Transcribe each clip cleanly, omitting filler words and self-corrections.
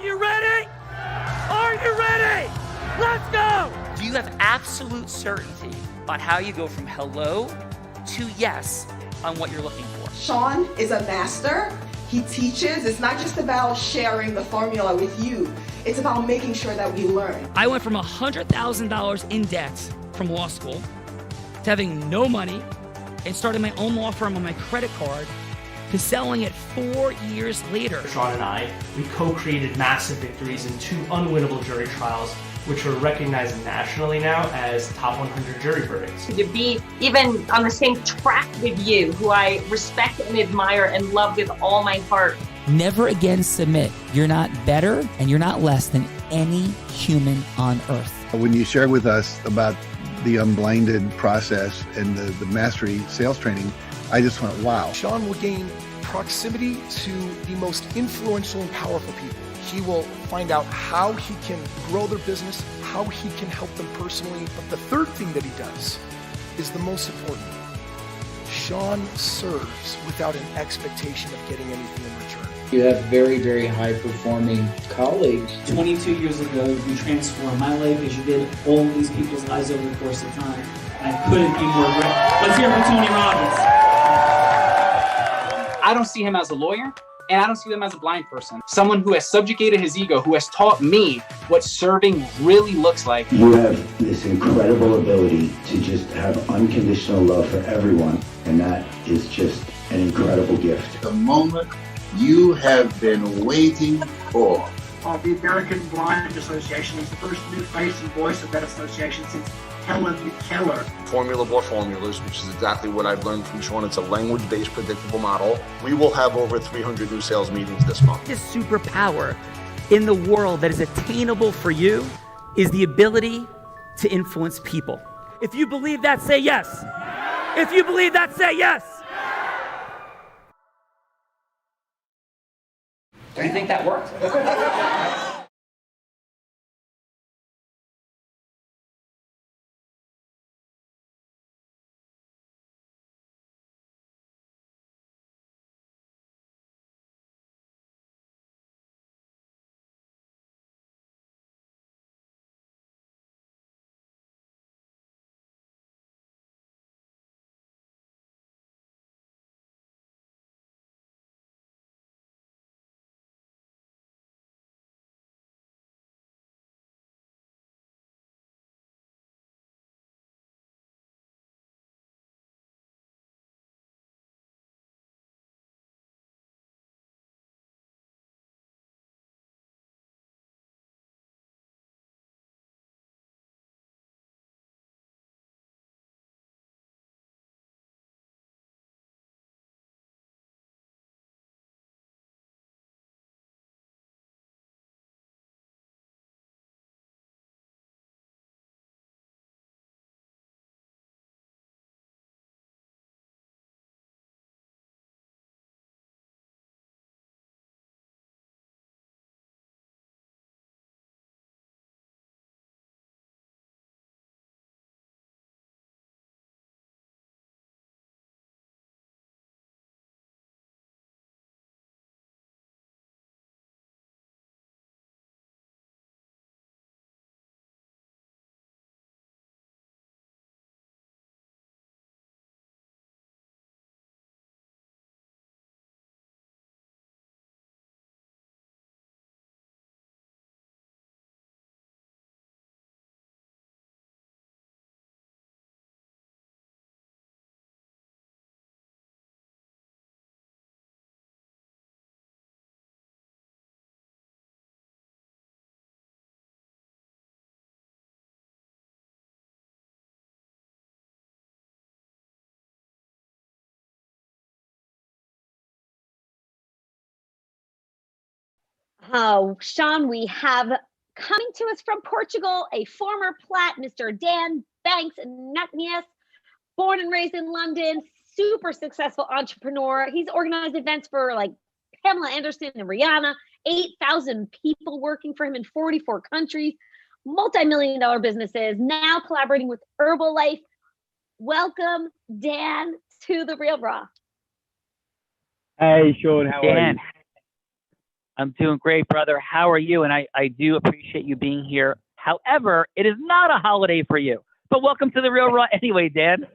you ready? Are you ready? Let's go! Do you have absolute certainty about how you go from hello to yes on what you're looking for? Sean is a master. He teaches. It's not just about sharing the formula with you. It's about making sure that we learn. I went from $100,000 in debt from law school to having no money and starting my own law firm on my credit card to selling it 4 years later. Sean and I, we co-created massive victories in 2 unwinnable jury trials, which are recognized nationally now as top 100 jury verdicts. To be even on the same track with you, who I respect and admire and love with all my heart. Never again submit. You're not better and you're not less than any human on earth. When you shared with us about the Unblinded process and the mastery sales training, I just went, wow. Sean will gain proximity to the most influential and powerful people. He will find out how he can grow their business, how he can help them personally. But the third thing that he does is the most important. Sean serves without an expectation of getting anything in return. You have very, very high-performing colleagues. 22 years ago, you transformed my life as you did all these people's lives over the course of time. I couldn't be more grateful. Let's hear it for Tony Robbins. I don't see him as a lawyer, and I don't see him as a blind person. Someone who has subjugated his ego, who has taught me what serving really looks like. You have this incredible ability to just have unconditional love for everyone, and that is just an incredible gift. The moment you have been waiting for. The American Blind Association is the first new face and voice of that association since Helen Keller. Formula for formulas, which is exactly what I've learned from Sean. It's a language-based predictable model. We will have over 300 new sales meetings this month. This superpower in the world that is attainable for you is the ability to influence people. If you believe that, say yes. If you believe that, say yes. Do you think that worked? Sean, we have coming to us from Portugal, a former Plat, Mr. Dan Banks Nutnias, born and raised in London, super successful entrepreneur. He's organized events for like Pamela Anderson and Rihanna, 8,000 people working for him in 44 countries, multi-million-dollar businesses, now collaborating with Herbalife. Welcome, Dan, to The Real Raw. Hey, Sean, how are you? I'm doing great, brother. How are you? And I do appreciate you being here. However, it is not a holiday for you. But welcome to the Real Raw anyway, Dan.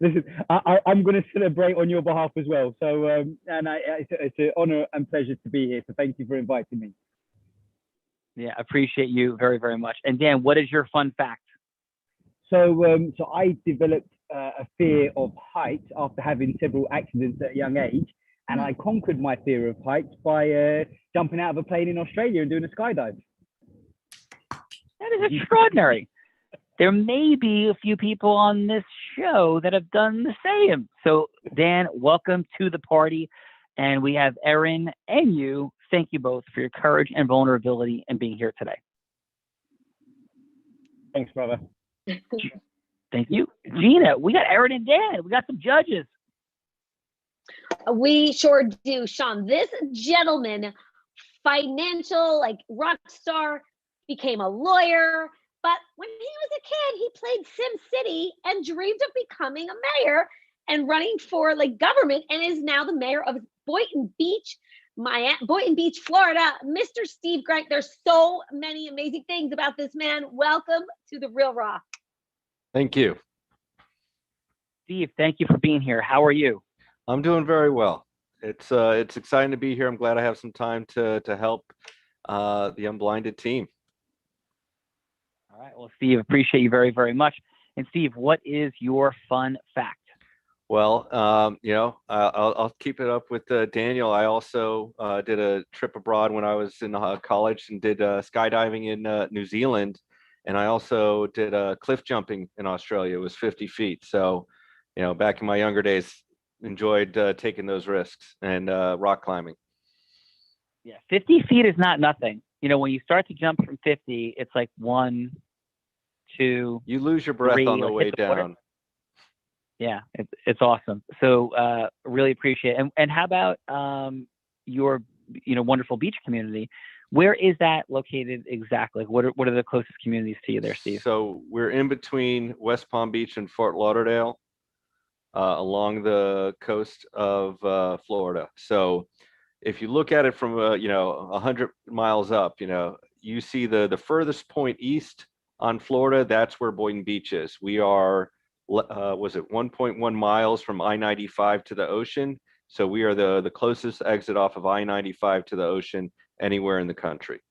Listen, I'm going to celebrate on your behalf as well. So, it's an honor and pleasure to be here. So thank you for inviting me. Yeah, appreciate you very, very much. And Dan, what is your fun fact? So I developed a fear of heights after having several accidents at a young age. And I conquered my fear of heights by jumping out of a plane in Australia and doing a skydive. That is extraordinary. There may be a few people on this show that have done the same. So, Dan, welcome to the party. And we have Erin and you. Thank you both for your courage and vulnerability and being here today. Thanks, brother. Thank you. Gina, we got Erin and Dan. We got some judges. We sure do, Sean. This gentleman, financial, like rock star, became a lawyer. But when he was a kid, he played Sim City and dreamed of becoming a mayor and running for like government, and is now the mayor of Boynton Beach, Florida. Mr. Steve Grank. There's so many amazing things about this man. Welcome to the Real Raw. Thank you. Steve, thank you for being here. How are you? I'm doing very well. It's exciting to be here. I'm glad I have some time to help the Unblinded team. All right. Well, Steve, appreciate you very, very much. And Steve, what is your fun fact? Well, I'll keep it up with Daniel. I also did a trip abroad when I was in college and did skydiving in New Zealand. And I also did cliff jumping in Australia. It was 50 feet. So, back in my younger days, enjoyed taking those risks and rock climbing. Yeah, 50 feet is not nothing. When you start to jump from 50, it's like 1, 2. You lose your breath 3, on the way down. Yeah, it's awesome. So really appreciate it. And how about your wonderful beach community? Where is that located exactly? What are the closest communities to you there, Steve? So we're in between West Palm Beach and Fort Lauderdale, along the coast of Florida. So if you look at it from 100 miles up, you see the furthest point east on Florida. That's where Boynton Beach is. We are 1.1 miles from I-95 to the ocean. So we are the closest exit off of I-95 to the ocean anywhere in the country.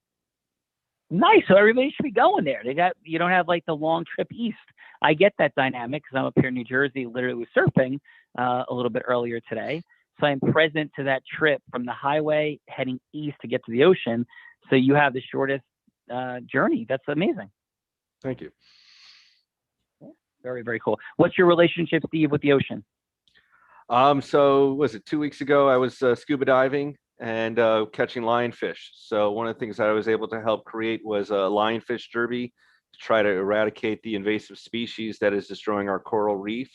Nice. So everybody should be going there. You don't have like the long trip east. I get that dynamic because I'm up here in New Jersey, literally was surfing a little bit earlier today. So I'm present to that trip from the highway heading east to get to the ocean. So you have the shortest journey. That's amazing. Thank you. Yeah, very, very cool. What's your relationship, Steve, with the ocean? So was it 2 weeks ago? I was scuba diving and catching lionfish. So one of the things that I was able to help create was a lionfish derby to try to eradicate the invasive species that is destroying our coral reef.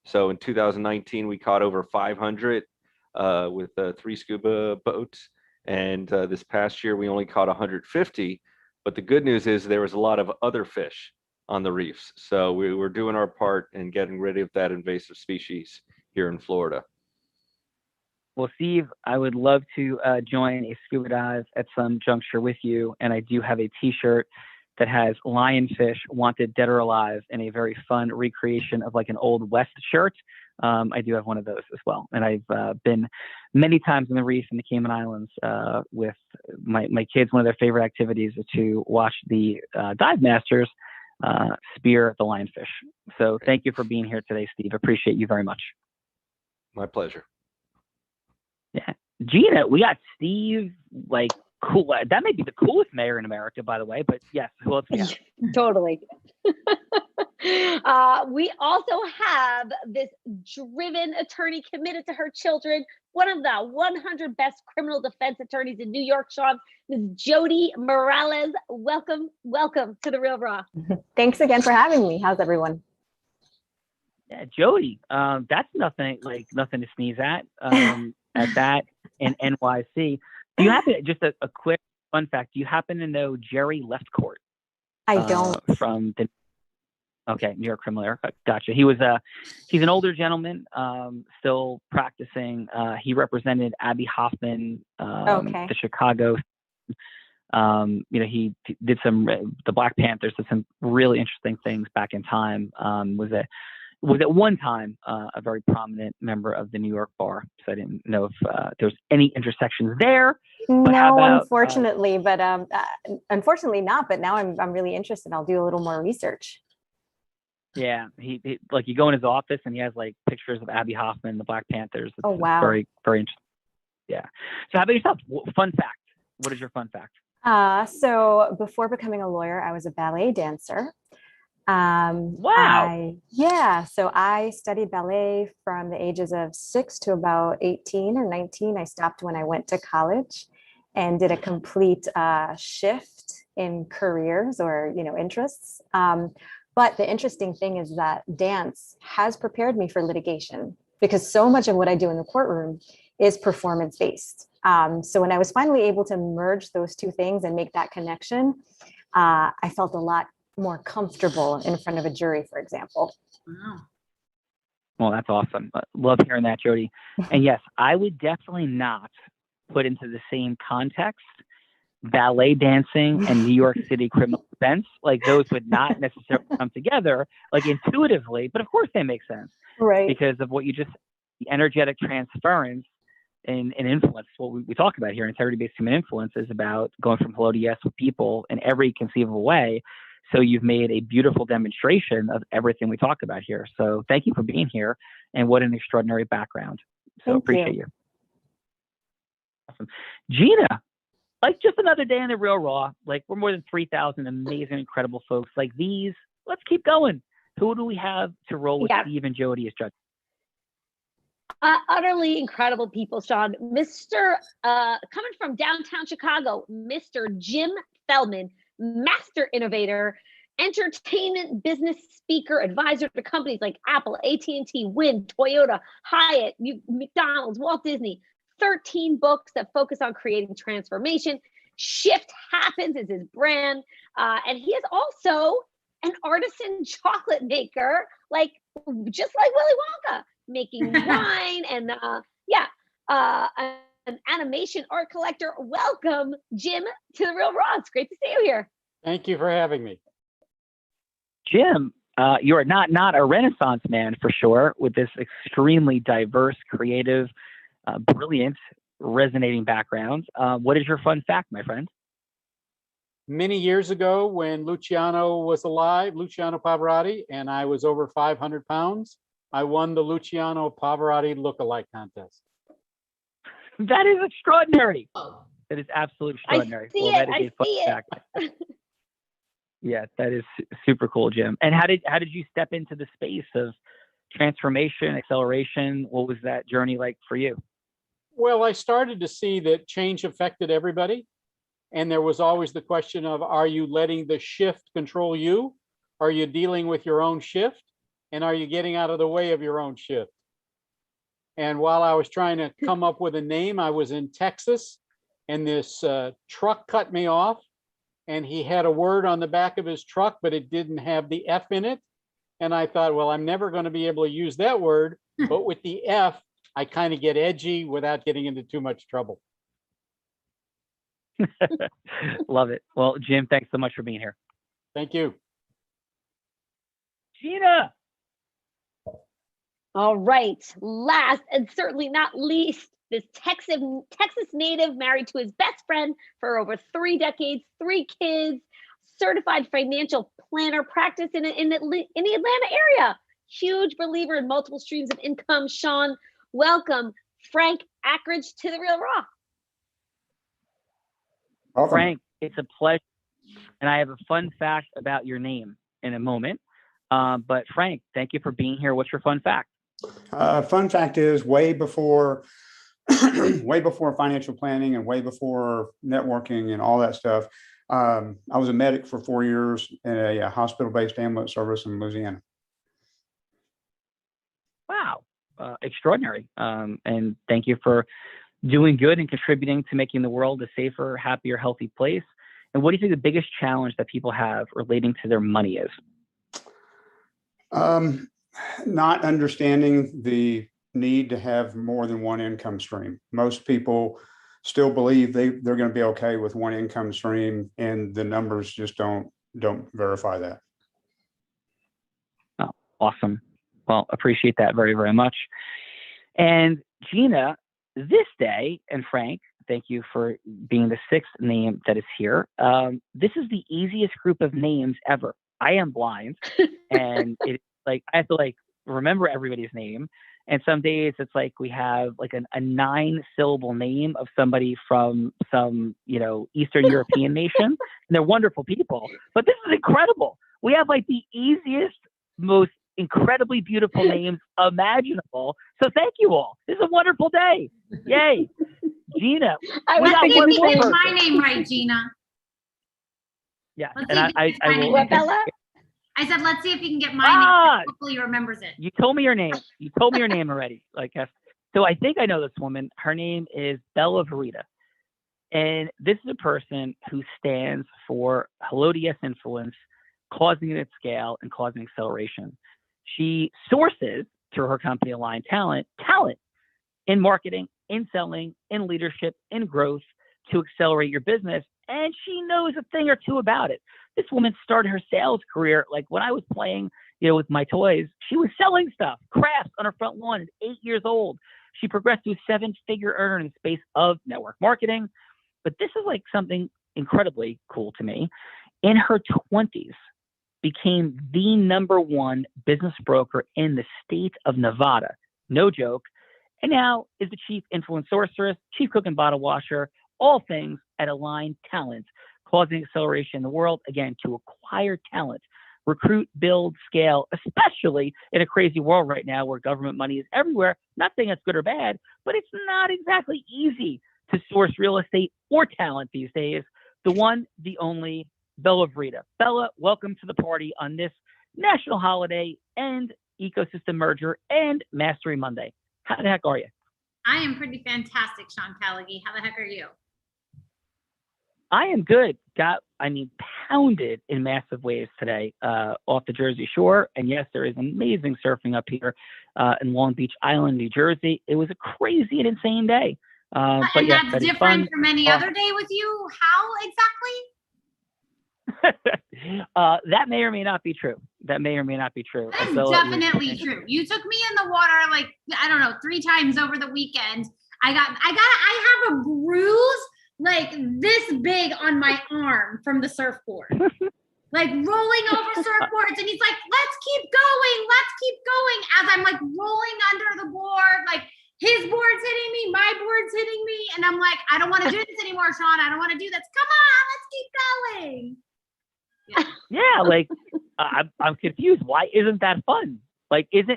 So in 2019, we caught over 500 with 3 scuba boats. And this past year, we only caught 150. But the good news is there was a lot of other fish on the reefs. So we were doing our part in getting rid of that invasive species here in Florida. Well, Steve, I would love to join a scuba dive at some juncture with you. And I do have a t-shirt that has lionfish wanted dead or alive in a very fun recreation of like an Old West shirt. I do have one of those as well. And I've been many times on the reef in the Cayman Islands with my kids. One of their favorite activities is to watch the dive masters spear the lionfish. So thank you for being here today, Steve. Appreciate you very much. My pleasure. Yeah. Gina, we got Steve, like, cool. That may be the coolest mayor in America, by the way, but yes, who else we have? Totally. We also have this driven attorney committed to her children, one of the 100 best criminal defense attorneys in New York, Sean, Ms. Jody Morales. Welcome to the Real Raw. Thanks again for having me. How's everyone? Yeah, Jody, that's nothing to sneeze at that in NYC. Do you happen, just a quick fun fact, do you happen to know Jerry Leftcourt? I don't. Okay, New York criminal lawyer. Gotcha. He's an older gentleman, still practicing. He represented Abby Hoffman, the Chicago. He did the Black Panthers did some really interesting things back in time. Was at one time a very prominent member of the New York bar. So I didn't know if there was any intersections there. But No, unfortunately, but unfortunately not. But now I'm really interested. I'll do a little more research. Yeah, he like you go in his office and he has like pictures of Abby Hoffman, the Black Panthers. Oh wow! Very very interesting. Yeah. So how about yourself? Fun fact. What is your fun fact? So before becoming a lawyer, I was a ballet dancer. Wow. So I studied ballet from the ages of 6 to about 18 or 19. I stopped when I went to college and did a complete shift in careers or, interests. But the interesting thing is that dance has prepared me for litigation because so much of what I do in the courtroom is performance-based. So when I was finally able to merge those two things and make that connection, I felt a lot more comfortable in front of a jury, for example. Wow. Well, that's awesome. Love hearing that, Jody. And yes, I would definitely not put into the same context ballet dancing and New York City criminal defense. Like those would not necessarily come together like intuitively, but of course they make sense. Right. Because of what you just, the energetic transference and influence. What we talk about here in integrity-based human influence is about going from hello to yes with people in every conceivable way. So you've made a beautiful demonstration of everything we talk about here. So thank you for being here, and what an extraordinary background. So appreciate you. Awesome. Gina, like just another day in the Real Raw. Like we're more than 3,000 amazing, incredible folks like these. Let's keep going. Who do we have to roll with Steve and Jody as judges? Utterly incredible people, Sean. Mr. Coming from downtown Chicago, Mr. Jim Feldman, master innovator, entertainment business speaker, advisor to companies like Apple, AT&T, Wynn, Toyota, Hyatt, McDonald's, Walt Disney. 13 books that focus on creating transformation. Shift Happens is his brand. And he is also an artisan chocolate maker, just like Willy Wonka, making wine and an animation art collector. Welcome, Jim, to the Real Raw. It's great to see you here. Thank you for having me. Jim, you are not a Renaissance man for sure, with this extremely diverse, creative, brilliant, resonating background. What is your fun fact, my friend? Many years ago, when Luciano was alive, Luciano Pavarotti, and I was over 500 pounds, I won the Luciano Pavarotti look-alike contest. That is extraordinary. That is absolutely extraordinary. That is a fun fact. Yeah, that is super cool, Jim. And how did you step into the space of transformation, acceleration? What was that journey like for you? Well, I started to see that change affected everybody. And there was always the question of, are you letting the shift control you? Are you dealing with your own shift? And are you getting out of the way of your own shift? And while I was trying to come up with a name, I was in Texas, and this truck cut me off. And he had a word on the back of his truck, but it didn't have the F in it. And I thought, well, I'm never going to be able to use that word. But with the F, I kind of get edgy without getting into too much trouble. Love it. Well, Jim, thanks so much for being here. Thank you. Gina. All right. Last and certainly not least, this Texas native married to his best friend for over 3 decades, 3 kids, certified financial planner, practice in the Atlanta area. Huge believer in multiple streams of income. Sean, welcome Frank Ackridge to the Real Raw. Awesome. Frank, it's a pleasure. And I have a fun fact about your name in a moment. But Frank, thank you for being here. What's your fun fact? Fun fact is way before financial planning and way before networking and all that stuff, I was a medic for 4 years in a hospital-based ambulance service in Louisiana. Wow. Extraordinary. And thank you for doing good and contributing to making the world a safer, happier, healthy place. And what do you think the biggest challenge that people have relating to their money is? Not understanding the need to have more than one income stream. Most people still believe they're going to be okay with one income stream, and the numbers just don't verify that. Oh, awesome. Well, appreciate that very, very much. And Gina, this day, and Frank, thank you for being the sixth name that is here. This is the easiest group of names ever. I am blind, and it's like I have to like remember everybody's name. And some days it's like we have like a 9-syllable name of somebody from some, Eastern European nation. And they're wonderful people. But this is incredible. We have like the easiest, most incredibly beautiful names imaginable. So thank you all. This is a wonderful day. Yay. Gina. Let's see if you get my name right, Gina. Yeah. Let's And I will. what, Bella? I said, let's see if you can get my name. Hopefully he remembers it. You told me your name. You told me your name already. So I think I know this woman. Her name is Bella Verita. And this is a person who stands for Hello-to-Yes influence, causing it at scale and causing acceleration. She sources through her company Aligned talent in marketing, in selling, in leadership, in growth to accelerate your business. And she knows a thing or two about it. This woman started her sales career like when I was playing, with my toys. She was selling stuff, crafts on her front lawn at 8 years old. She progressed to a 7-figure earner in the space of network marketing. But this is like something incredibly cool to me. In her 20s, became the #1 business broker in the state of Nevada. No joke. And now is the chief influence sorceress, chief cook and bottle washer, all things at Aligned Talent, causing acceleration in the world, again, to acquire talent, recruit, build, scale, especially in a crazy world right now where government money is everywhere. Not saying that's good or bad, but it's not exactly easy to source real estate or talent these days. The one, the only, Bella Verita. Bella, welcome to the party on this national holiday and ecosystem merger and Mastery Monday. How the heck are you? I am pretty fantastic, Sean Callaghy. How the heck are you? I am good. Pounded in massive waves today off the Jersey Shore. And yes, there is amazing surfing up here in Long Beach Island, New Jersey. It was a crazy and insane day. And but yes, that's different from any other day with you? How exactly? That may or may not be true. That is definitely true. You took me in the water 3 times over the weekend. I have a bruise like this big on my arm from the surfboard. Like rolling over surfboards, and he's like, let's keep going as I'm like rolling under the board, like his board's hitting me, my board's hitting me, and I'm like, I don't want to do this anymore, Sean. I don't want to do this. Come on, let's keep going. Yeah, I'm confused. Why isn't that fun?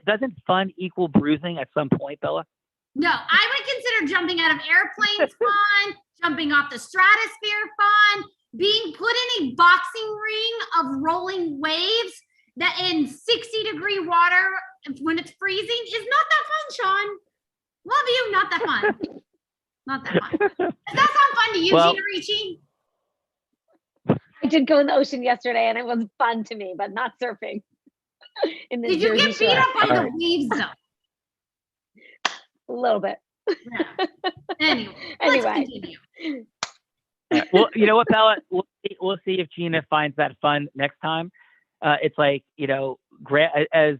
Doesn't fun equal bruising at some point, Bella? No, I would consider jumping out of airplanes fun, jumping off the stratosphere fun, being put in a boxing ring of rolling waves that in 60-degree water when it's freezing is not that fun, Sean. Love you, not that fun. Not that fun. Does that sound fun to you, Gina Ricci? I did go in the ocean yesterday and it was fun to me, but not surfing. Did you get beat up by the waves though? A little bit. Yeah. Anyway, let's continue. Well, you know what, Bella? We'll see if Gina finds that fun next time. It's like, as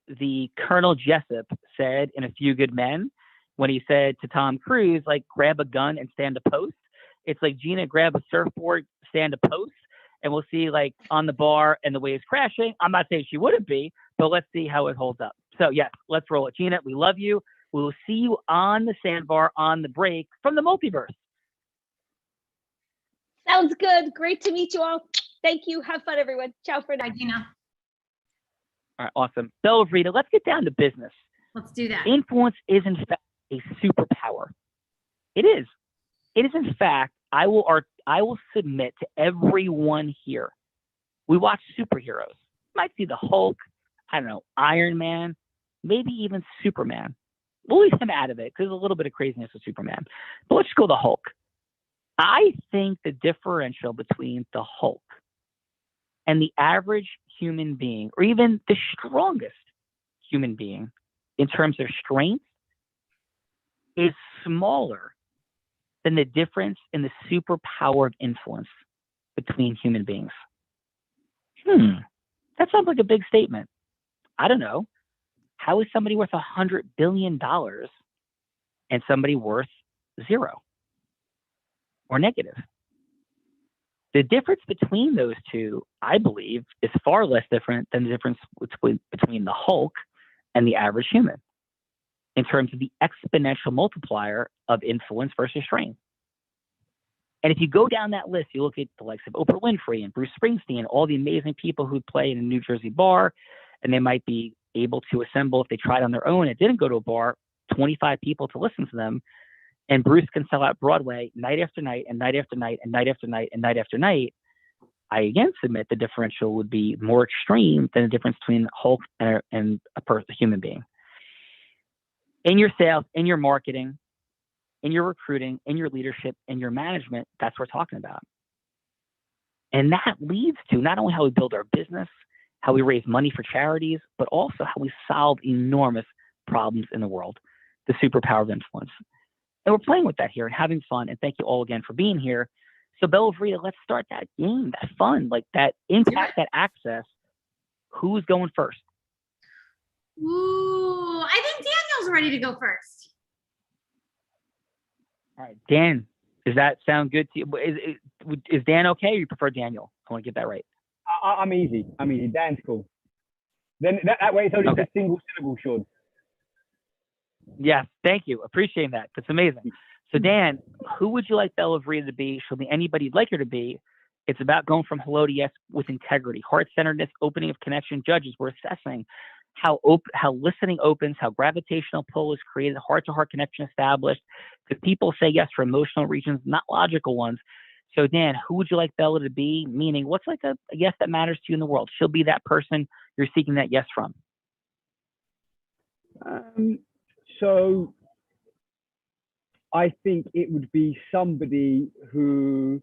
the Colonel Jessup said in A Few Good Men, when he said to Tom Cruise, like, grab a gun and stand a post. It's like, Gina, grab a surfboard, stand a post, and we'll see, like, on the bar and the waves crashing. I'm not saying she wouldn't be, but let's see how it holds up. So, yes, let's roll it. Gina, we love you. We will see you on the sandbar on the break from the multiverse. Sounds good. Great to meet you all. Thank you. Have fun, everyone. Ciao for now. Bye, Gina. All right, awesome. Bella Verita, let's get down to business. Let's do that. Influence is, in fact, a superpower. It is. It is, in fact, I will submit to everyone here. We watch superheroes. You might see the Hulk, Iron Man, maybe even Superman. We'll leave him out of it because there's a little bit of craziness with Superman. But let's go the Hulk. I think the differential between the Hulk and the average human being, or even the strongest human being in terms of strength, is smaller than the difference in the superpower of influence between human beings. That sounds like a big statement. I don't know. How is somebody worth $100 billion and somebody worth zero or negative? The difference between those two, I believe, is far less different than the difference between the Hulk and the average human in terms of the exponential multiplier of influence versus strength. And if you go down that list, you look at the likes of Oprah Winfrey and Bruce Springsteen, all the amazing people who play in a New Jersey bar, and they might be able to assemble, if they tried on their own and didn't go to a bar, 25 people to listen to them. And Bruce can sell out Broadway night after night and night after night and night after night and night after night. I again submit the differential would be more extreme than the difference between Hulk and a human being. In your sales, in your marketing, in your recruiting, in your leadership, in your management, that's what we're talking about. And that leads to not only how we build our business, how we raise money for charities, but also how we solve enormous problems in the world, the superpower of influence. And we're playing with that here and having fun. And thank you all again for being here. So Bella Frida, let's start that game, that fun, like that impact, that access. Who's going first? Ooh, I think Daniel's ready to go first. All right, Dan, does that sound good to you? Is Dan okay, or you prefer Daniel? I want to get that right. I'm easy. Dan's cool. Then that way it's only just single syllable, Sean. Yes, thank you. Appreciating that. That's amazing. So Dan, who would you like Bella Frida to be? She'll be anybody you'd like her to be. It's about going from hello to yes with integrity, heart-centeredness, opening of connection. Judges, we're assessing how listening opens, how gravitational pull is created, heart-to-heart connection established. Because people say yes for emotional reasons, not logical ones. So Dan, who would you like Bella to be? Meaning, what's like a yes that matters to you in the world? She'll be that person you're seeking that yes from. So I think it would be somebody who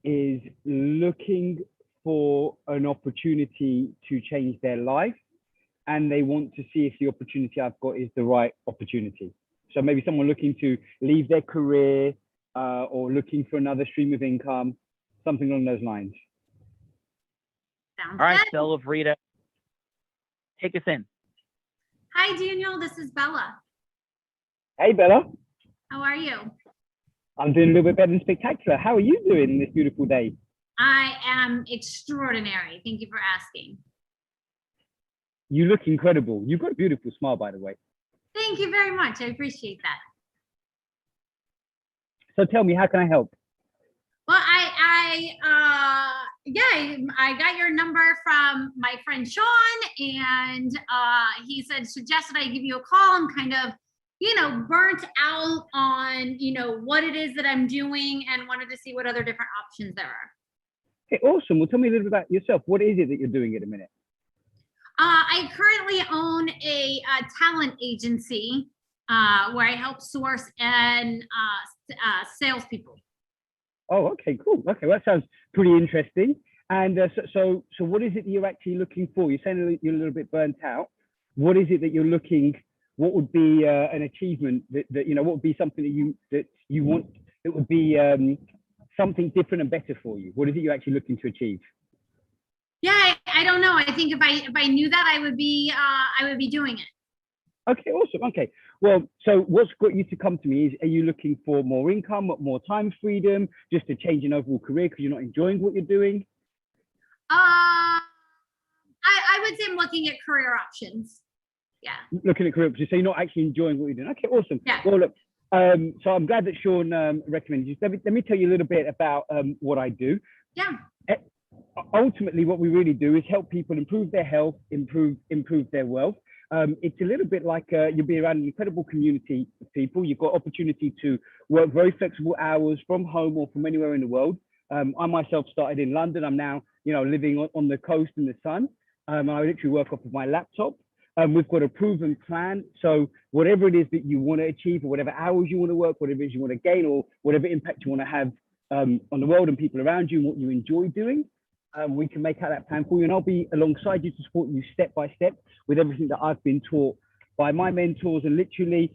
is looking for an opportunity to change their life, and they want to see if the opportunity I've got is the right opportunity. So maybe someone looking to leave their career or looking for another stream of income, something along those lines. Sounds all right, good. Bella Frida, take us in. Hi, Daniel. This is Bella. Hey, Bella. How are you? I'm doing a little bit better than spectacular. How are you doing this beautiful day? I am extraordinary. Thank you for asking. You look incredible. You've got a beautiful smile, by the way. Thank you very much. I appreciate that. So tell me, how can I help? Well, I got your number from my friend Sean, and he suggested I give you a call. I'm kind of, burnt out on, what it is that I'm doing, and wanted to see what other different options there are. Okay, awesome. Well, tell me a little bit about yourself. What is it that you're doing at the minute? I currently own a talent agency where I help source and salespeople. Oh, okay, cool. Okay, well, that sounds pretty interesting. And so what is it that you're actually looking for? You're saying that you're a little bit burnt out. What is it that you're looking? What would be an achievement that what would be something that you want? It would be something different and better for you. What is it you're actually looking to achieve? Yeah, I don't know. I think if I knew that, I would be doing it. Okay, awesome. Okay, well, so what's got you to come to me is, are you looking for more income, more time freedom, just a change in overall career because you're not enjoying what you're doing? I would say I'm looking at career options. Yeah. Looking at career options, so you're not actually enjoying what you're doing. Okay, awesome. Yeah. Well, look, so I'm glad that Sean recommended you. Let me tell you a little bit about what I do. Yeah. Ultimately, what we really do is help people improve their health, improve their wealth. It's a little bit like you'll be around an incredible community of people. You've got opportunity to work very flexible hours from home or from anywhere in the world. I myself started in London. I'm now, living on the coast in the sun. I literally work off of my laptop. We've got a proven plan. So whatever it is that you want to achieve, or whatever hours you want to work, whatever it is you want to gain, or whatever impact you want to have on the world and people around you and what you enjoy doing, we can make out that plan for you, and I'll be alongside you to support you step by step with everything that I've been taught by my mentors. And literally,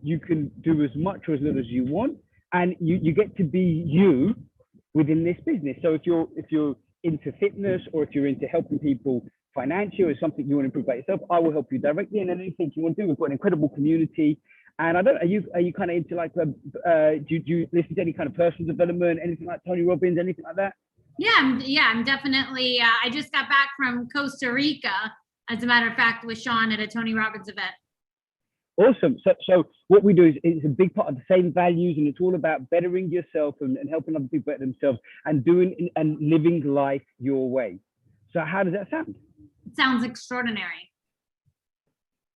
you can do as much or as little as you want, and you get to be you within this business. So if you're into fitness, or if you're into helping people financially, or something you want to improve about yourself, I will help you directly. And anything you want to do, we've got an incredible community. And I don't, are you kind of into like, do you listen to any kind of personal development, anything like Tony Robbins, anything like that? Yeah, I'm definitely, I just got back from Costa Rica, as a matter of fact, with Sean at a Tony Robbins event. Awesome. So what we do is, it's a big part of the same values, and it's all about bettering yourself and helping other people better themselves, and doing and living life your way. So how does that sound? It sounds extraordinary.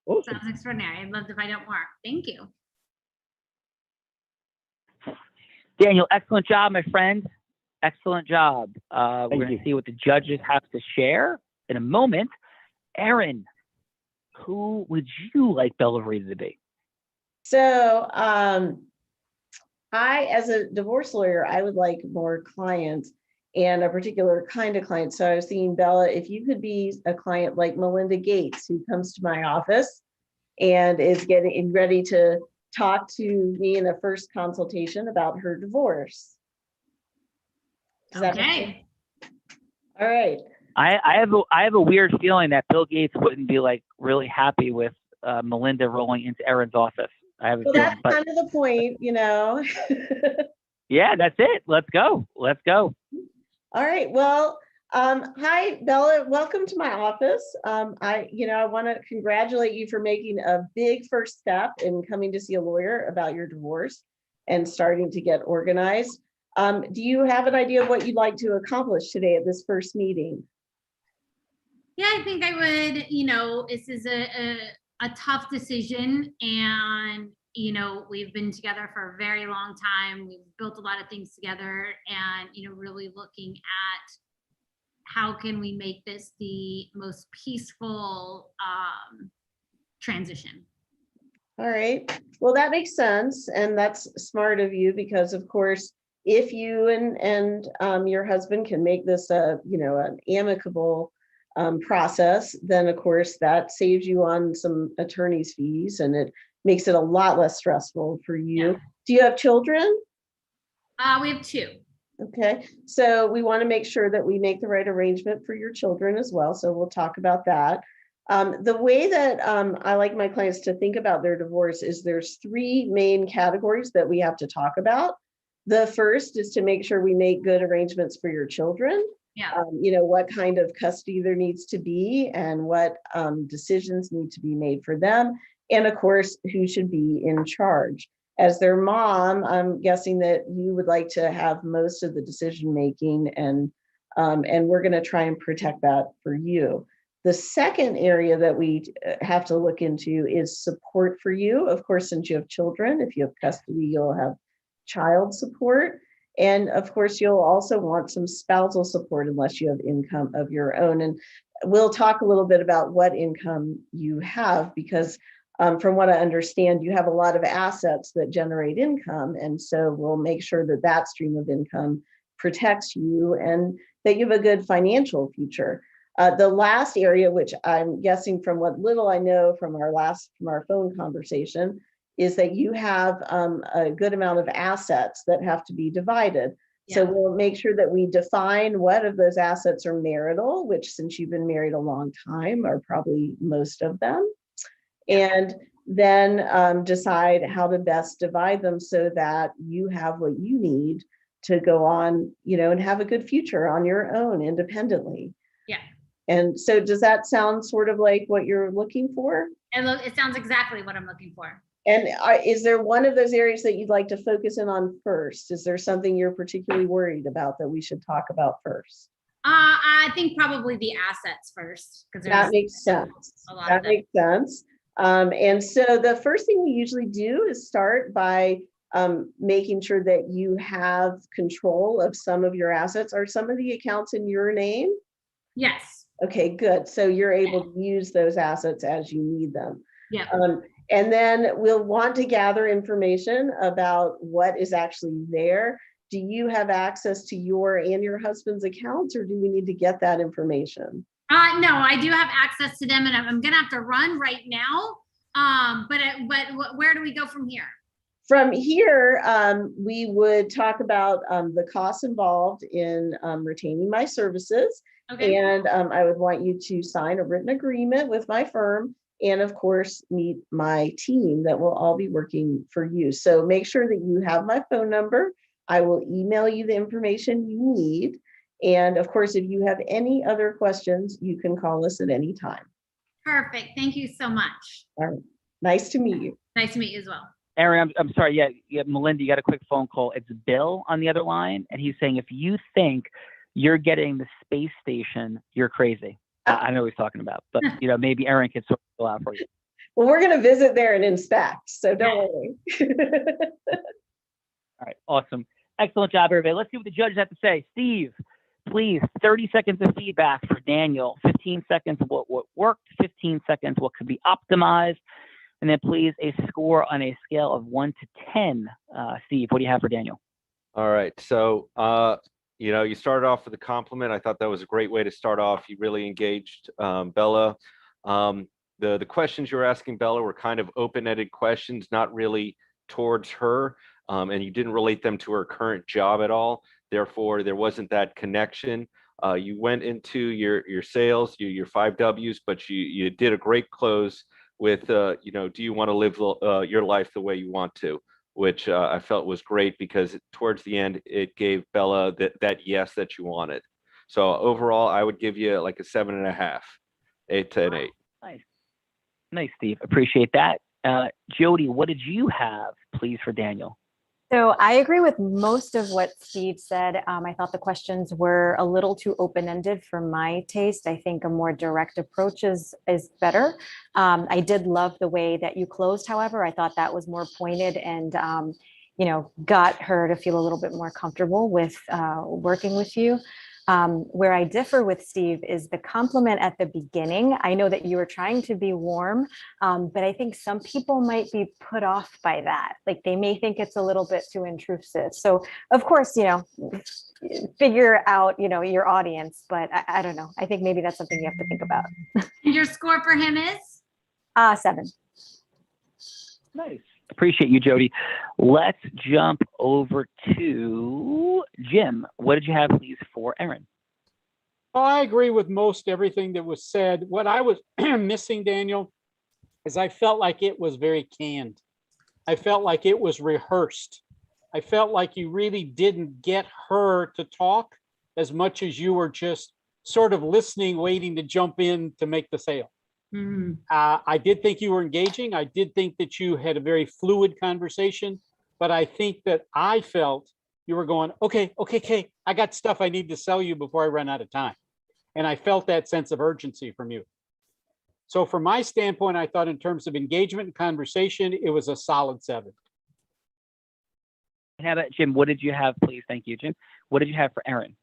Awesome. Sounds extraordinary. I'd love to find out more. Thank you. Daniel, excellent job, my friend. Excellent job. We're going to see what the judges have to share in a moment. Erin, who would you like Bella Rita to be? So I, as a divorce lawyer, I would like more clients, and a particular kind of client. So I was thinking, Bella, if you could be a client like Melinda Gates, who comes to my office and is getting ready to talk to me in a first consultation about her divorce. Okay. All right. I have a weird feeling that Bill Gates wouldn't be like really happy with Melinda rolling into Erin's office. I have a feeling. That's kind of the point, you know. Yeah, that's it. Let's go. Let's go. All right. Well, hi, Bella. Welcome to my office. I want to congratulate you for making a big first step in coming to see a lawyer about your divorce and starting to get organized. Do you have an idea of what you'd like to accomplish today at this first meeting? Yeah, I think I would, this is a tough decision, and, we've been together for a very long time. We've built a lot of things together, and, really looking at how can we make this the most peaceful transition. All right. Well, that makes sense. And that's smart of you, because of course, if you and your husband can make this an amicable process, then of course that saves you on some attorney's fees, and it makes it a lot less stressful for you. Yeah. Do you have children? We have 2. Okay, so we want to make sure that we make the right arrangement for your children as well. So we'll talk about that. The way that I like my clients to think about their divorce is there's 3 main categories that we have to talk about. The first is to make sure we make good arrangements for your children. Yeah. What kind of custody there needs to be, and what decisions need to be made for them. And of course, who should be in charge. As their mom, I'm guessing that you would like to have most of the decision making, and we're going to try and protect that for you. The second area that we have to look into is support for you. Of course, since you have children, if you have custody, you'll have child support. And of course, you'll also want some spousal support unless you have income of your own. And we'll talk a little bit about what income you have, because from what I understand, you have a lot of assets that generate income. And so we'll make sure that that stream of income protects you and that you have a good financial future. The last area, which I'm guessing from what little I know from our phone conversation, is that you have a good amount of assets that have to be divided. Yeah. So we'll make sure that we define what of those assets are marital, which since you've been married a long time are probably most of them. And then decide how to best divide them so that you have what you need to go on, and have a good future on your own independently. Yeah. And so does that sound sort of like what you're looking for? It sounds exactly what I'm looking for. And is there one of those areas that you'd like to focus in on first? Is there something you're particularly worried about that we should talk about first? I think probably the assets first. That makes sense. That makes sense. And so the first thing we usually do is start by making sure that you have control of some of your assets. Are some of the accounts in your name? Yes. Okay, good. So you're able to use those assets as you need them. Yeah. And then we'll want to gather information about what is actually there. do you have access to your and your husband's accounts, or do we need to get that information? No, I do have access to them, and I'm gonna have to run right now. But where do we go from here? From here, we would talk about the costs involved in retaining my services. Okay. And I would want you to sign a written agreement with my firm, and of course, meet my team that will all be working for you. So make sure that you have my phone number. I will email you the information you need. And of course, if you have any other questions, you can call us at any time. Perfect. Thank you so much. All right. Nice to meet you. Nice to meet you as well. Aaron, I'm sorry. Yeah, Melinda, you got a quick phone call. It's Bill on the other line, and he's saying if you think you're getting the space station, you're crazy. I know what he's talking about, but maybe Aaron can sort it out for you. Well, we're going to visit there and inspect, so don't worry. All right, awesome. Excellent job, everybody. Let's see what the judges have to say. Steve, please, 30 seconds of feedback for Daniel, 15 seconds of what worked, 15 seconds what could be optimized, and then please a score on a scale of 1 to 10. Steve, what do you have for Daniel? All right, so you started off with a compliment. I thought that was a great way to start off. You really engaged Bella. The questions you were asking Bella were kind of open-ended questions, not really towards her, and you didn't relate them to her current job at all. Therefore, there wasn't that connection. You went into your sales, your 5 W's, but you did a great close with, do you want to live your life the way you want to? Which I felt was great because towards the end, it gave Bella that yes that you wanted. So overall, I would give you like a 7.5, 8 to an 8. Nice, Steve. Appreciate that. Jody, what did you have, please, for Daniel? So I agree with most of what Steve said. I thought the questions were a little too open-ended for my taste. I think a more direct approach is better. I did love the way that you closed, however. I thought that was more pointed and, got her to feel a little bit more comfortable with working with you. Where I differ with Steve is the compliment at the beginning. I know that you were trying to be warm, but I think some people might be put off by that. Like they may think it's a little bit too intrusive. So of course, figure out, your audience, but I don't know. I think maybe that's something you have to think about. And your score for him is? 7. Nice. Appreciate you, Jody. Let's jump over to Jim. What did you have, please, for Aaron? Well, I agree with most everything that was said. What I was missing, Daniel, is I felt like it was very canned. I felt like it was rehearsed. I felt like you really didn't get her to talk as much as you were just sort of listening, waiting to jump in to make the sale. Mm-hmm. I did think you were engaging. I did think that you had a very fluid conversation, but I think that I felt you were going, okay, I got stuff I need to sell you before I run out of time. And I felt that sense of urgency from you. So from my standpoint, I thought in terms of engagement and conversation, it was a solid 7. And how about Jim? What did you have, please? Thank you, Jim. What did you have for Aaron?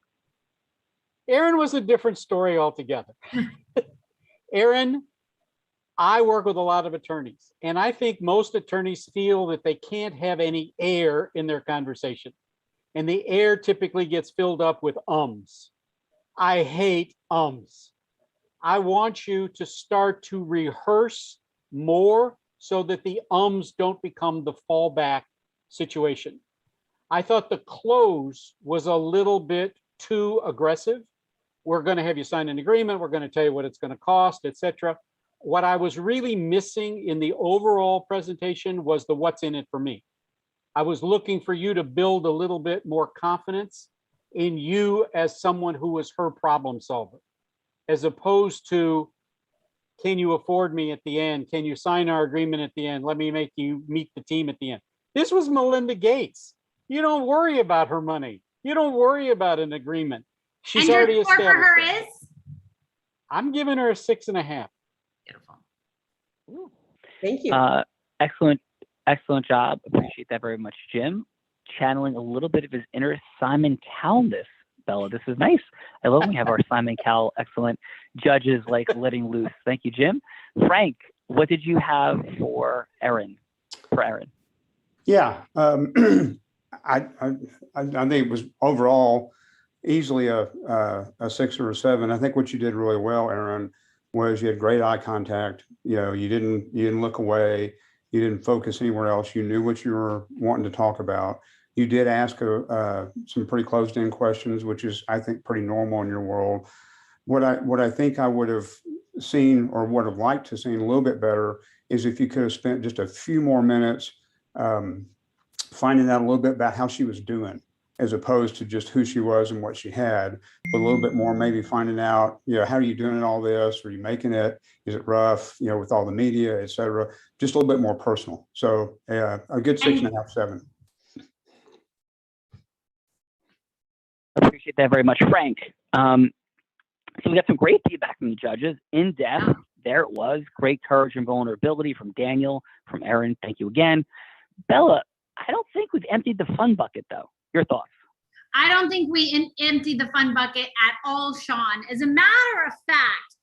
Aaron was a different story altogether. Aaron, I work with a lot of attorneys, and I think most attorneys feel that they can't have any air in their conversation. And the air typically gets filled up with ums. I hate ums. I want you to start to rehearse more so that the ums don't become the fallback situation. I thought the close was a little bit too aggressive. We're going to have you sign an agreement. We're going to tell you what it's going to cost, etc. What I was really missing in the overall presentation was the what's in it for me. I was looking for you to build a little bit more confidence in you as someone who was her problem solver, as opposed to, can you afford me at the end? Can you sign our agreement at the end? Let me make you meet the team at the end. This was Melinda Gates. You don't worry about her money. You don't worry about an agreement. She's already established. And your score for her is? I'm giving her a 6.5. Beautiful. Ooh, thank you. Excellent job. Appreciate that very much, Jim. Channeling a little bit of his inner Simon Cowell-ness, Bella. This is nice. I love when we have our Simon Cowell excellent judges like letting loose. Thank you, Jim. Frank, what did you have for Aaron? Yeah. I think it was overall easily a 6 or a 7. I think what you did really well, Aaron, was you had great eye contact. You didn't look away. You didn't focus anywhere else. You knew what you were wanting to talk about. You did ask some pretty closed-in questions, which is, I think, pretty normal in your world. What I think I would have seen, or would have liked to seen a little bit better, is if you could have spent just a few more minutes finding out a little bit about how she was doing, as opposed to just who she was and what she had, but a little bit more maybe finding out, how are you doing in all this? Are you making it? Is it rough, with all the media, et cetera? Just a little bit more personal. So a good 6.5, 7. Appreciate that very much, Frank. So we got some great feedback from the judges. In depth, there it was. Great courage and vulnerability from Daniel, from Aaron. Thank you again. Bella, I don't think we've emptied the fun bucket, though. Your thoughts? I don't think we emptied the fun bucket at all, Sean. As a matter of fact,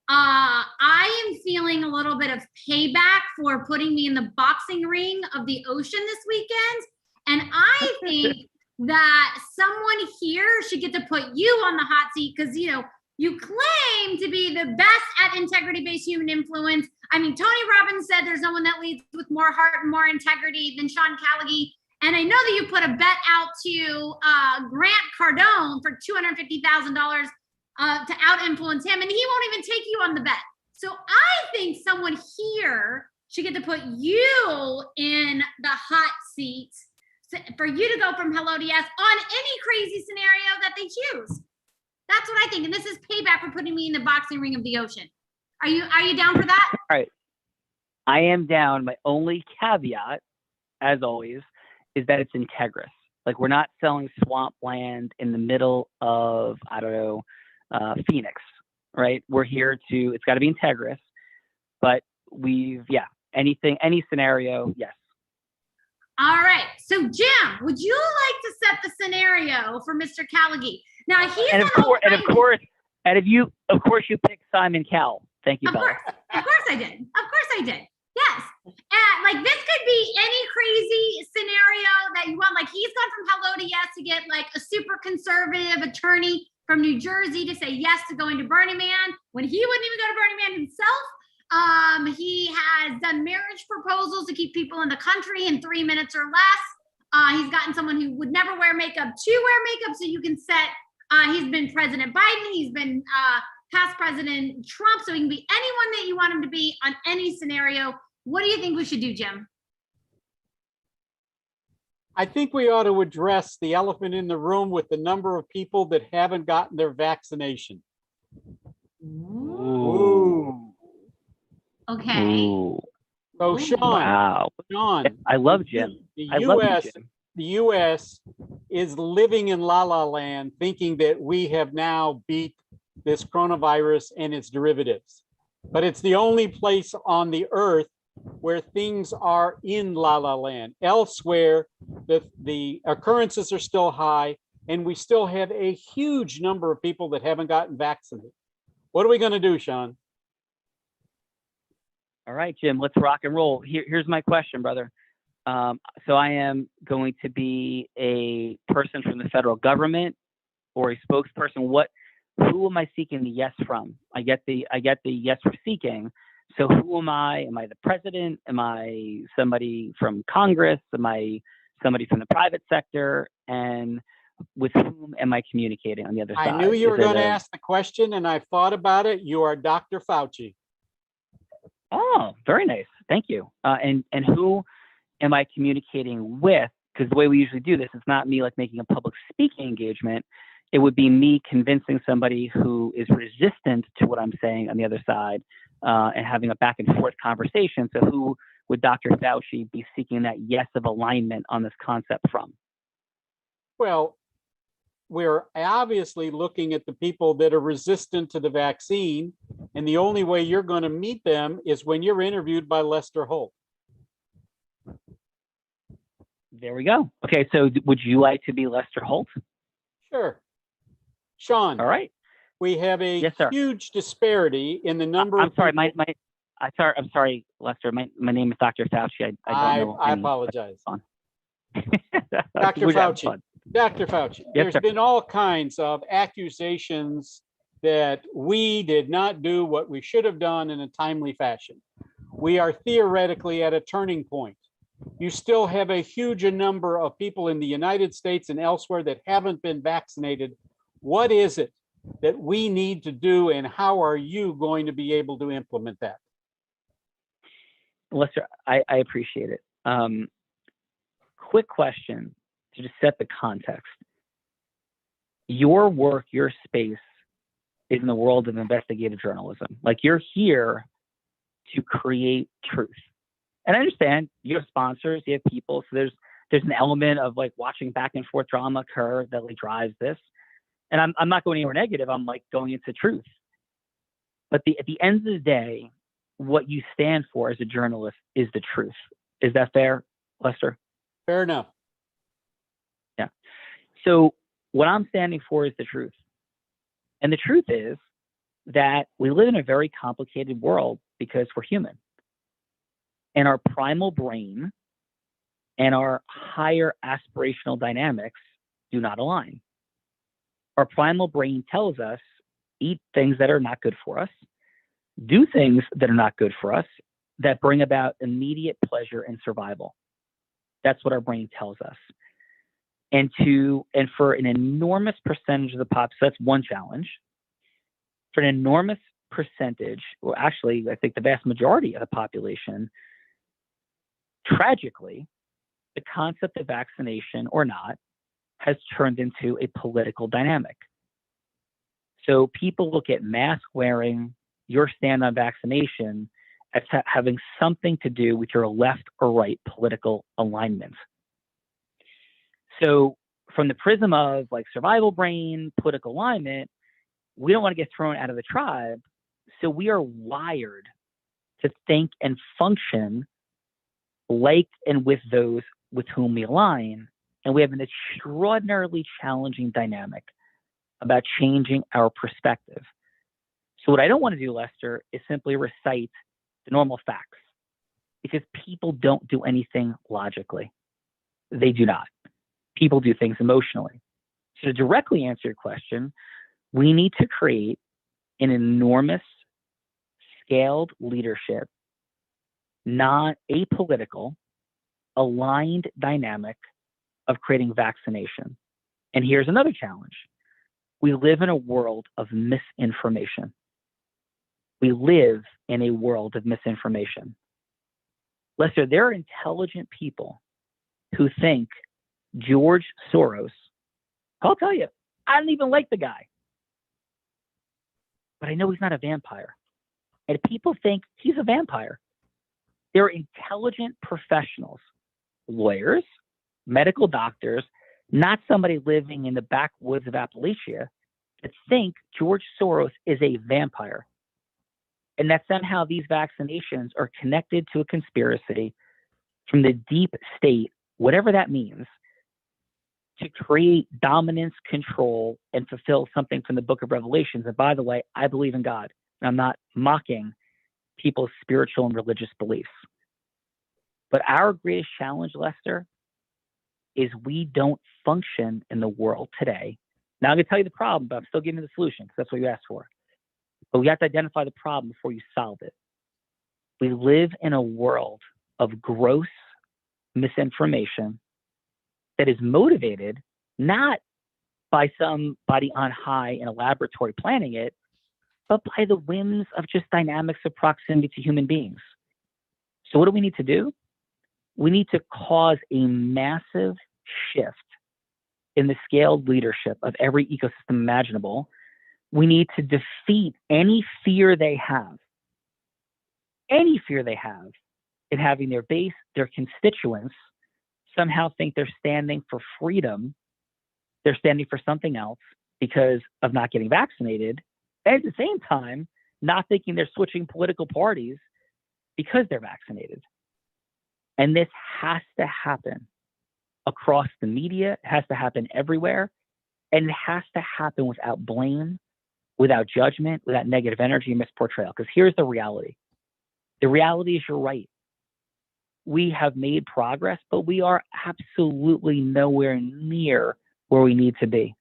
I am feeling a little bit of payback for putting me in the boxing ring of the ocean this weekend. And I think that someone here should get to put you on the hot seat because, you claim to be the best at integrity-based human influence. I mean, Tony Robbins said there's no one that leads with more heart and more integrity than Sean Callagy. And I know that you put a bet out to Grant Cardone for $250,000 to out-influence him, and he won't even take you on the bet. So I think someone here should get to put you in the hot seat for you to go from hello to yes on any crazy scenario that they choose. That's what I think. And this is payback for putting me in the boxing ring of the ocean. Are you down for that? All right. I am down. My only caveat, as always, is that it's integrous. Like, we're not selling swampland in the middle of, Phoenix, right? We're here it's got to be integrous, but any scenario, yes. All right. So, Jim, would you like to set the scenario for Mr. Callagy? Now, of course you picked Simon Cowell. Thank you, Bella. Of course I did. Yes. And this could be any crazy scenario that you want. Like, he's gone from hello to yes to get like a super conservative attorney from New Jersey to say yes to going to Burning Man when he wouldn't even go to Burning Man himself. He has done marriage proposals to keep people in the country in 3 minutes or less. He's gotten someone who would never wear makeup to wear makeup, so you can set. He's been President Biden. He's been past President Trump. So he can be anyone that you want him to be on any scenario. What do you think we should do, Jim? I think we ought to address the elephant in the room with the number of people that haven't gotten their vaccination. Ooh. Okay. Ooh. So, Sean, wow. Sean, I love Jim. The U.S. is living in la la land, thinking that we have now beat this coronavirus and its derivatives. But it's the only place on the earth where things are in la la land. Elsewhere, the occurrences are still high, and we still have a huge number of people that haven't gotten vaccinated. What are we going to do, Sean? All right, Jim, let's rock and roll. Here's my question, brother. So I am going to be a person from the federal government or a spokesperson. Who am I seeking the yes from? I get the yes for seeking. So who am I? Am I the president? Am I somebody from Congress? Am I somebody from the private sector? And with whom am I communicating on the other side? I knew you were going to ask the question, and I thought about it. You are Dr. Fauci. Oh, very nice. Thank you. And who am I communicating with? Because the way we usually do this, it's not me like making a public speaking engagement. It would be me convincing somebody who is resistant to what I'm saying on the other side and having a back and forth conversation. So who would Dr. Fauci be seeking that yes of alignment on this concept from? Well, we're obviously looking at the people that are resistant to the vaccine, and the only way you're going to meet them is when you're interviewed by Lester Holt. There we go. Okay, so would you like to be Lester Holt? Sure. Sean. All right. We have a huge disparity in the number I'm sorry, I'm sorry, Lester. My name is Dr. Fauci. I don't know. I apologize. Dr. We're having Fauci, fun. Dr. Fauci, Yes, there's sir. been all kinds of accusations that we did not do what we should have done in a timely fashion. We are theoretically at a turning point. You still have a huge number of people in the United States and elsewhere that haven't been vaccinated. What is it that we need to do, and how are you going to be able to implement that? Lester, I appreciate it. Quick question to just set the context. Your work, your space is in the world of investigative journalism. Like, you're here to create truth. And I understand you have sponsors, you have people, so there's an element of like watching back and forth drama occur that like drives this. And I'm not going anywhere negative. I'm like going into truth. But at the end of the day, what you stand for as a journalist is the truth. Is that fair, Lester? Fair enough. Yeah. So what I'm standing for is the truth. And the truth is that we live in a very complicated world because we're human. And our primal brain and our higher aspirational dynamics do not align. Our primal brain tells us, eat things that are not good for us, do things that are not good for us, that bring about immediate pleasure and survival. That's what our brain tells us. And for an enormous percentage of the population, so that's one challenge. For an enormous percentage, well, actually, I think the vast majority of the population, tragically, the concept of vaccination or not has turned into a political dynamic. So people look at mask wearing, your stand on vaccination, as having something to do with your left or right political alignment. So from the prism of like survival brain, political alignment, we don't want to get thrown out of the tribe. So we are wired to think and function like and with those with whom we align. And we have an extraordinarily challenging dynamic about changing our perspective. So what I don't want to do, Lester, is simply recite the normal facts, because people don't do anything logically. They do not. People do things emotionally. So to directly answer your question, we need to create an enormous scaled leadership, not apolitical, aligned dynamic of creating vaccination. And here's another challenge. We live in a world of misinformation. We live in a world of misinformation. Lester, there are intelligent people who think George Soros, I'll tell you, I don't even like the guy, but I know he's not a vampire. And people think he's a vampire. There are intelligent professionals, lawyers, medical doctors, not somebody living in the backwoods of Appalachia, that think George Soros is a vampire. And that somehow these vaccinations are connected to a conspiracy from the deep state, whatever that means, to create dominance, control, and fulfill something from the book of Revelations. And by the way, I believe in God. And I'm not mocking people's spiritual and religious beliefs. But our greatest challenge, Lester, is we don't function in the world today. Now I'm going to tell you the problem, but I'm still giving you the solution because that's what you asked for. But we have to identify the problem before you solve it. We live in a world of gross misinformation that is motivated not by somebody on high in a laboratory planning it, but by the whims of just dynamics of proximity to human beings. So what do we need to do? We need to cause a massive shift in the scaled leadership of every ecosystem imaginable. We need to defeat any fear they have in having their base, their constituents, somehow think they're standing for freedom. They're standing for something else because of not getting vaccinated. And at the same time, not thinking they're switching political parties because they're vaccinated. And this has to happen across the media. It has to happen everywhere. And it has to happen without blame, without judgment, without negative energy and misportrayal. Because here's the reality. The reality is you're right. we have made progress, but we are absolutely nowhere near where we need to be.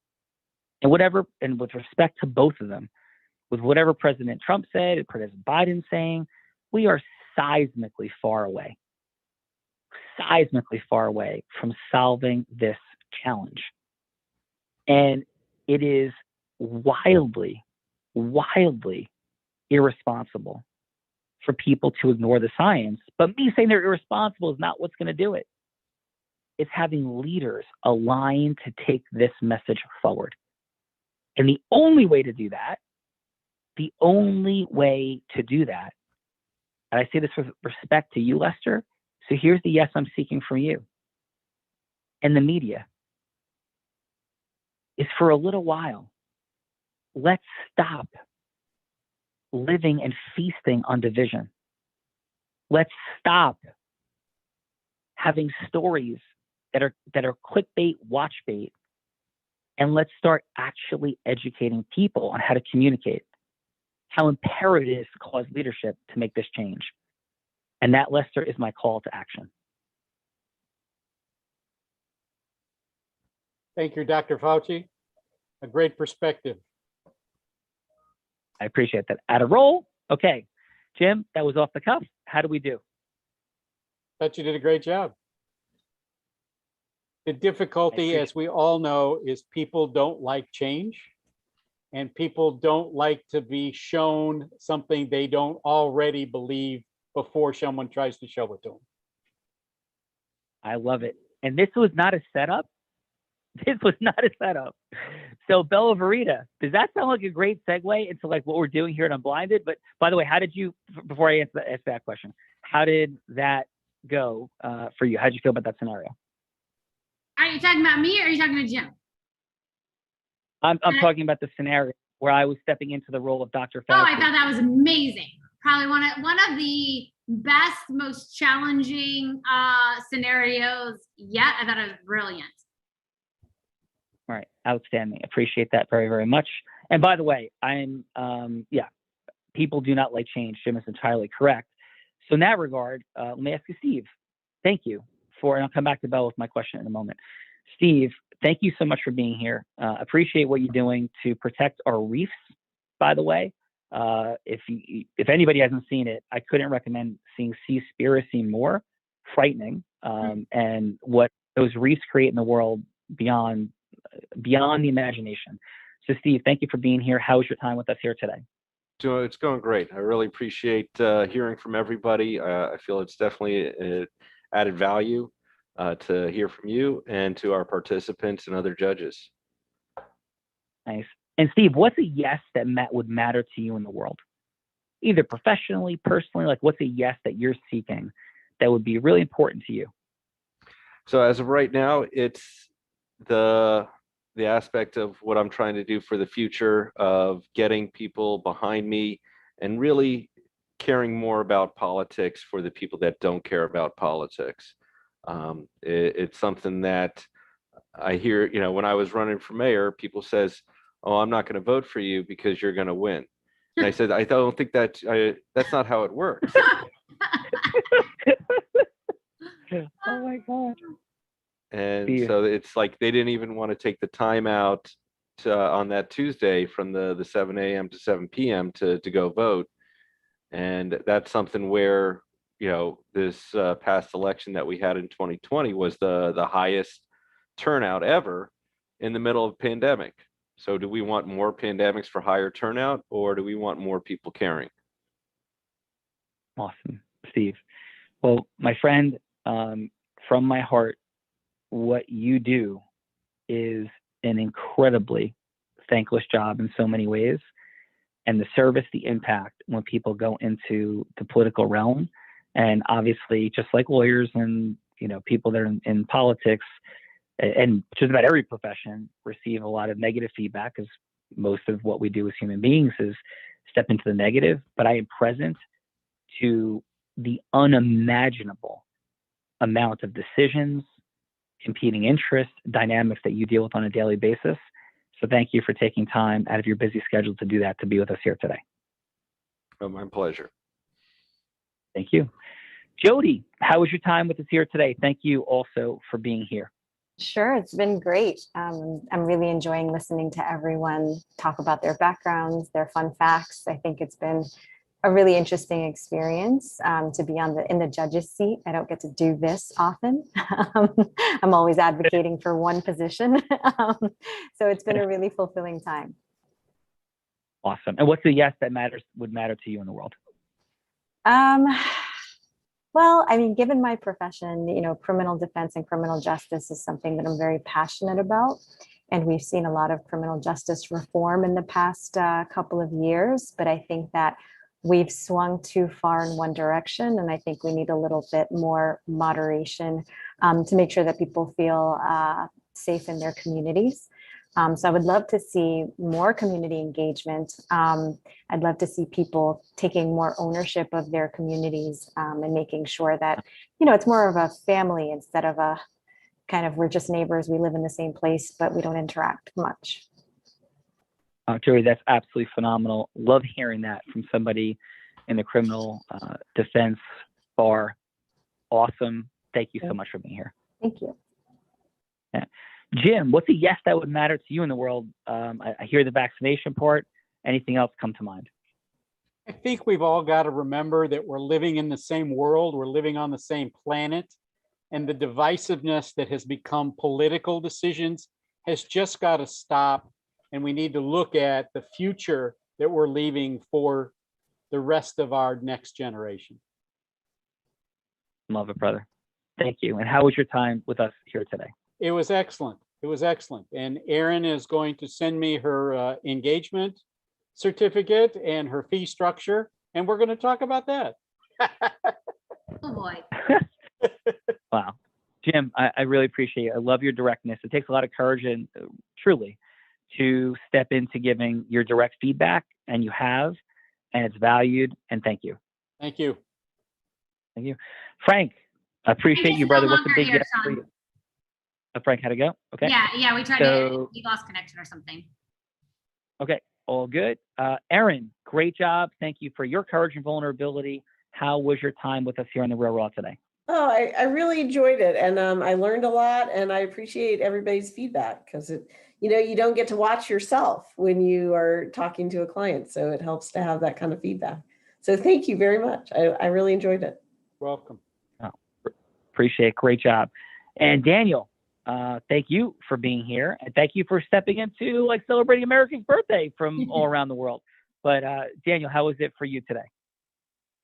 And with respect to both of them, with whatever President Trump said and President Biden saying, we are seismically far away from solving this challenge. And it is wildly, wildly irresponsible for people to ignore the science. But me saying they're irresponsible is not what's going to do it. It's having leaders aligned to take this message forward. And the only way to do that, and I say this with respect to you, Lester, so here's the yes I'm seeking from you and the media, is for a little while, let's stop living and feasting on division. Let's stop having stories that are clickbait, watch bait, and let's start actually educating people on how to communicate, how imperative it is to cause leadership to make this change. And that, Lester, is my call to action. Thank you, Dr. Fauci. A great perspective. I appreciate that. At a roll. Okay. Jim, that was off the cuff. How do we do? Thought you did a great job. The difficulty, as we all know, is people don't like change, and people don't like to be shown something they don't already believe before someone tries to show it to them. I love it. And this was not a setup. So Bella Verita, does that sound like a great segue into like what we're doing here at Unblinded? But by the way, how did you, before I answer that question, how did that go for you? How did you feel about that scenario? Are you talking about me or are you talking to Jim? I'm talking about the scenario where I was stepping into the role of Dr. Fauci. Oh, I thought that was amazing. Probably one of the best, most challenging scenarios yet. I thought it was brilliant. All right, outstanding. Appreciate that very, very much. And by the way, people do not like change. Jim is entirely correct. So in that regard, let me ask you, Steve. Thank you and I'll come back to Bell with my question in a moment. Steve, thank you so much for being here. Appreciate what you're doing to protect our reefs, by the way. If anybody hasn't seen it, I couldn't recommend seeing Seaspiracy more. Frightening. And what those reefs create in the world beyond the imagination. So Steve, thank you for being here. How was your time with us here today? It's going great. I really appreciate hearing from everybody. I feel it's definitely added value to hear from you and to our participants and other judges. Nice. And Steve, what's a yes that would matter to you in the world? Either professionally, personally, like what's a yes that you're seeking that would be really important to you? So as of right now, it's the aspect of what I'm trying to do for the future of getting people behind me and really caring more about politics for the people that don't care about politics. It's something that I hear, when I was running for mayor, people says, "Oh, I'm not going to vote for you because you're going to win." And I said, "I don't think that's not how it works." Oh my God. And so it's like they didn't even want to take the time out on that Tuesday from the 7 a.m. to 7 p.m. to go vote. And that's something where, this past election that we had in 2020 was the highest turnout ever in the middle of pandemic. So do we want more pandemics for higher turnout, or do we want more people caring? Awesome, Steve. Well, my friend, from my heart, what you do is an incredibly thankless job in so many ways. And the service, the impact when people go into the political realm, and obviously just like lawyers and people that are in politics, and just about every profession receive a lot of negative feedback, because most of what we do as human beings is step into the negative. But I am present to the unimaginable amount of decisions, competing interests, dynamics that you deal with on a daily basis. So thank you for taking time out of your busy schedule to do that, to be with us here today. Oh, my pleasure. Thank you. Jody, how was your time with us here today? Thank you also for being here. Sure, it's been great. I'm really enjoying listening to everyone talk about their backgrounds, their fun facts. I think it's been a really interesting experience to be in the judge's seat. I don't get to do this often. I'm always advocating for one position. So it's been a really fulfilling time. Awesome. And what's the yes that would matter to you in the world? Well, I mean, given my profession, criminal defense and criminal justice is something that I'm very passionate about. And we've seen a lot of criminal justice reform in the past couple of years, but I think that we've swung too far in one direction. And I think we need a little bit more moderation to make sure that people feel safe in their communities. So I would love to see more community engagement. I'd love to see people taking more ownership of their communities and making sure that, it's more of a family instead of a kind of, we're just neighbors, we live in the same place, but we don't interact much. Joey, that's absolutely phenomenal. Love hearing that from somebody in the criminal defense bar. Awesome. Thank you so much for being here. Thank you. Yeah. Jim, what's a yes that would matter to you in the world? I hear the vaccination part. Anything else come to mind? I think we've all got to remember that we're living in the same world. We're living on the same planet. And the divisiveness that has become political decisions has just got to stop. And we need to look at the future that we're leaving for the rest of our next generation. Love it, brother. Thank you. And how was your time with us here today? It was excellent. It was excellent. And Erin is going to send me her engagement certificate and her fee structure. And we're going to talk about that. Oh boy. Wow. Jim, I really appreciate it. I love your directness. It takes a lot of courage and truly to step into giving your direct feedback, and you have, and it's valued. And thank you. Thank you. Thank you. Frank, I appreciate you, brother. What's the big yes for you? Frank, how'd it go? Okay. Yeah, we tried we lost connection or something. Okay, all good. Erin, great job. Thank you for your courage and vulnerability. How was your time with us here on the Real Raw today? Oh, I really enjoyed it, and I learned a lot, and I appreciate everybody's feedback because you don't get to watch yourself when you are talking to a client, so it helps to have that kind of feedback. So thank you very much. I really enjoyed it. Welcome. Oh, appreciate it. Great job. And Daniel, thank you for being here, and thank you for stepping into celebrating America's birthday from all around the world. But Daniel, how was it for you today?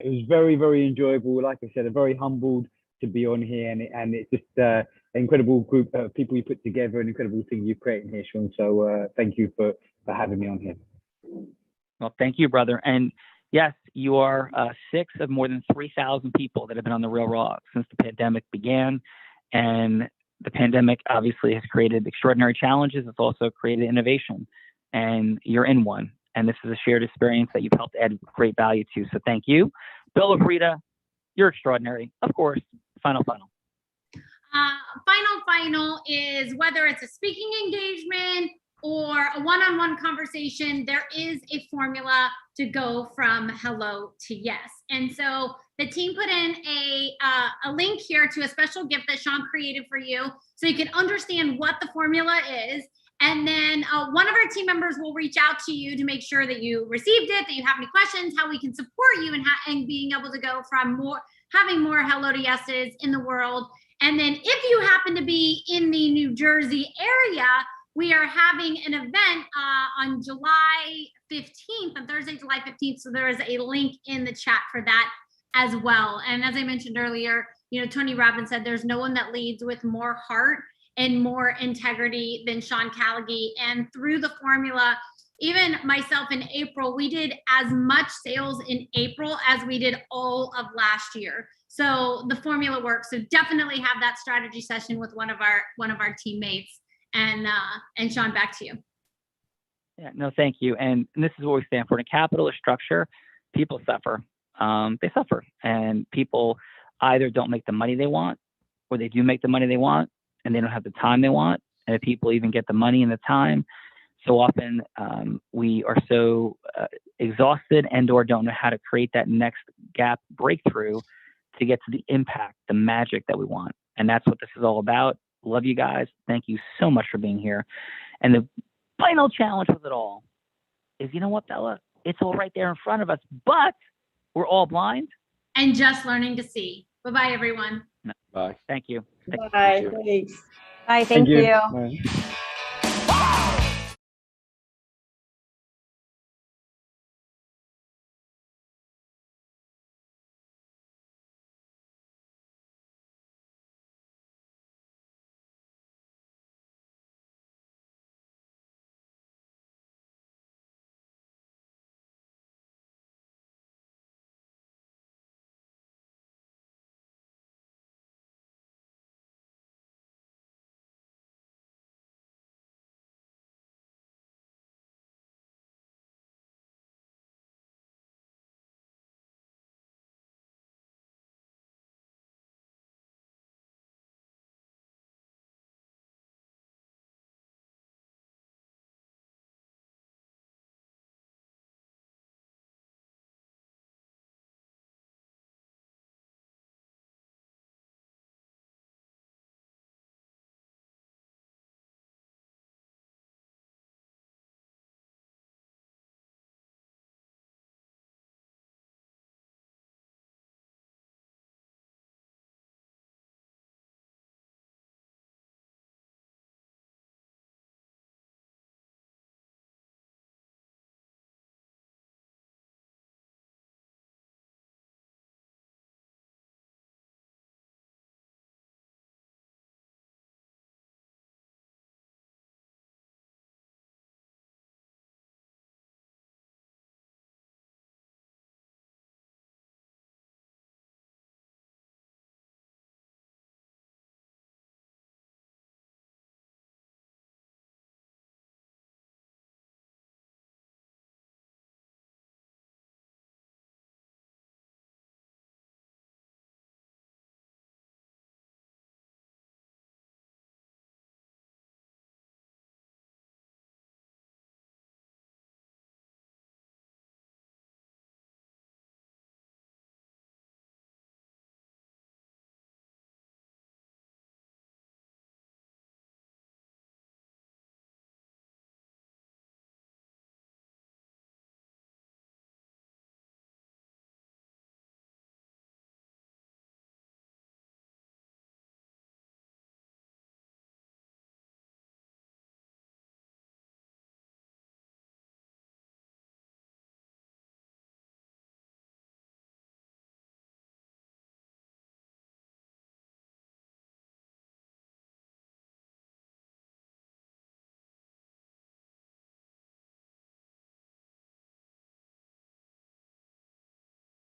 It was very, very enjoyable. Like I said, I'm very humbled to be on here, and it's just an incredible group of people you put together, an incredible thing you've created here, Sean. So thank you for having me on here. Well, thank you, brother. And yes, you are six of more than 3,000 people that have been on the Real Raw since the pandemic began. And the pandemic obviously has created extraordinary challenges. It's also created innovation, and you're in one. And this is a shared experience that you've helped add great value to. So thank you. Bill Afrida, you're extraordinary. Of course, final. Final is whether it's a speaking engagement or a one-on-one conversation, there is a formula to go from hello to yes. And so the team put in a link here to a special gift that Sean created for you so you can understand what the formula is. And then one of our team members will reach out to you to make sure that you received it, that you have any questions, how we can support you and being able to go from having more hello to yeses in the world. And then if you happen to be in the New Jersey area, we are having an event on July 15th, on Thursday, July 15th. So there is a link in the chat for that as well. And as I mentioned earlier, Tony Robbins said there's no one that leads with more heart and more integrity than Sean Callagy. And through the formula, even myself in April, we did as much sales in April as we did all of last year. So the formula works. So definitely have that strategy session with one of our teammates. And Sean, back to you. Yeah, no, thank you. And this is what we stand for. In a capitalist structure, people suffer. They suffer. And people either don't make the money they want, or they do make the money they want, and they don't have the time they want. And if people even get the money and the time, so often we are so exhausted and or don't know how to create that next gap breakthrough to get to the impact, the magic that we want. And that's what this is all about. Love you guys. Thank you so much for being here. And the final challenge with it all is, you know what, Bella? It's all right there in front of us, but we're all blind. And just learning to see. Bye-bye, everyone. Bye. Thank you. Bye. Thanks. Bye. Thank you. Bye.